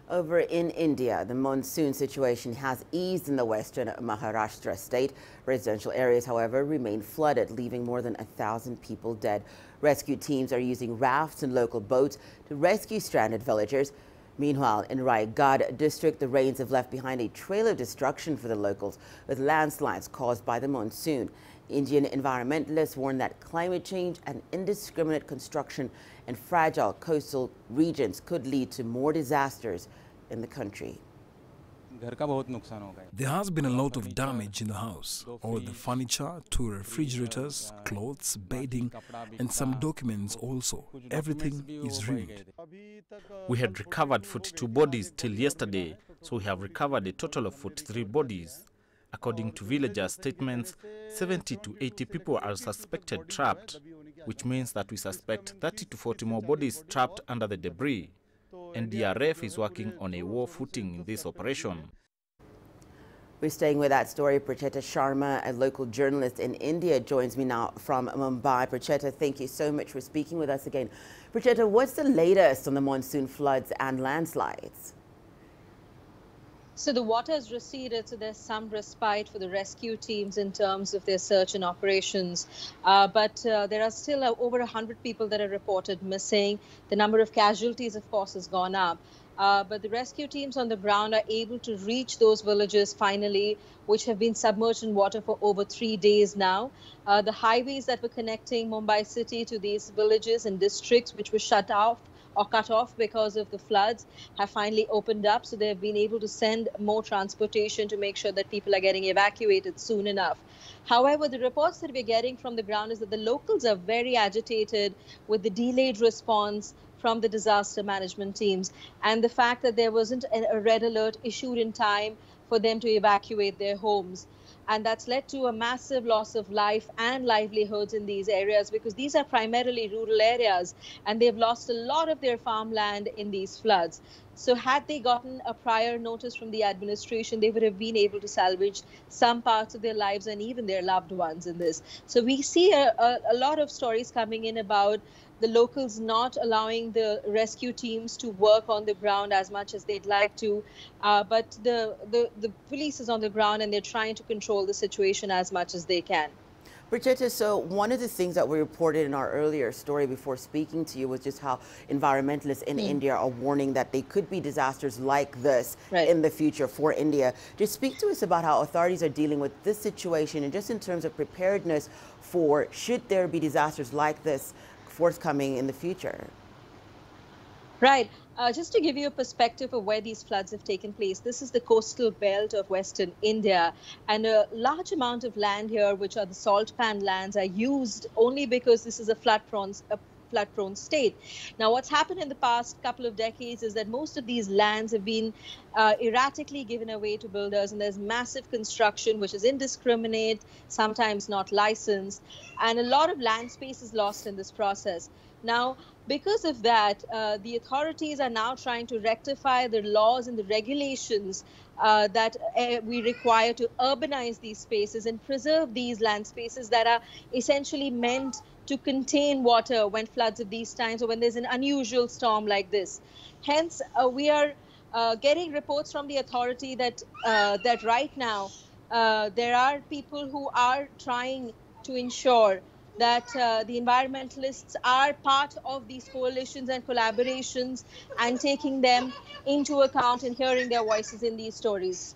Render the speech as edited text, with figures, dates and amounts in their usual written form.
Over in India, the monsoon situation has eased in the western Maharashtra state. Residential areas, however, remain flooded, leaving more than 1,000 people dead. Rescue teams are using rafts and local boats to rescue stranded villagers. Meanwhile, in Raigad district, the rains have left behind a trail of destruction for the locals, with landslides caused by the monsoon. Indian environmentalists warn that climate change and indiscriminate construction in fragile coastal regions could lead to more disasters in the country. There has been a lot of damage in the house. All the furniture, 2 refrigerators, clothes, bedding, and some documents also. Everything is ruined. We had recovered 42 bodies till yesterday, so we have recovered a total of 43 bodies. According to villagers' statements, 70 to 80 people are suspected trapped, which means that we suspect 30 to 40 more bodies trapped under the debris. NDRF is working on a war footing in this operation. We're staying with that story. Pracheta Sharma, a local journalist in India, joins me now from Mumbai. Pracheta, thank you so much for speaking with us again. Pracheta, what's the latest on the monsoon floods and landslides? So the water has receded, so there's some respite for the rescue teams in terms of their search and operations. But there are still over 100 people that are reported missing. The number of casualties, of course, has gone up. But the rescue teams on the ground are able to reach those villages finally, which have been submerged in water for over 3 days now. The highways that were connecting Mumbai city to these villages and districts, which were shut off or cut off because of the floods, have finally opened up. So they've been able to send more transportation to make sure that people are getting evacuated soon enough. However, the reports that we're getting from the ground is that the locals are very agitated with the delayed response from the disaster management teams and the fact that there wasn't a red alert issued in time for them to evacuate their homes. And that's led to a massive loss of life and livelihoods in these areas, because these are primarily rural areas and they've lost a lot of their farmland in these floods. So had they gotten a prior notice from the administration, they would have been able to salvage some parts of their lives and even their loved ones in this. So we see a lot of stories coming in about the locals not allowing the rescue teams to work on the ground as much as they'd like to. But the police is on the ground and they're trying to control the situation as much as they can. Pracheta, so one of the things that we reported in our earlier story before speaking to you was just how environmentalists in India are warning that there could be disasters like this in the future for India. Just speak to us about how authorities are dealing with this situation and just in terms of preparedness for should there be disasters like this forthcoming in the future. Right. Just to give you a perspective of where these floods have taken place, this is the coastal belt of Western India, and a large amount of land here, which are the salt pan lands, are used only because this is a flood-prone state. Now, what's happened in the past couple of decades is that most of these lands have been erratically given away to builders, and there's massive construction which is indiscriminate, sometimes not licensed, and a lot of land space is lost in this process. Now, because of that, the authorities are now trying to rectify the laws and the regulations that we require to urbanize these spaces and preserve these land spaces that are essentially meant to contain water when floods of these times or when there's an unusual storm like this. Hence, we are getting reports from the authority that that right now there are people who are trying to ensure that the environmentalists are part of these coalitions and collaborations and taking them into account and hearing their voices in these stories.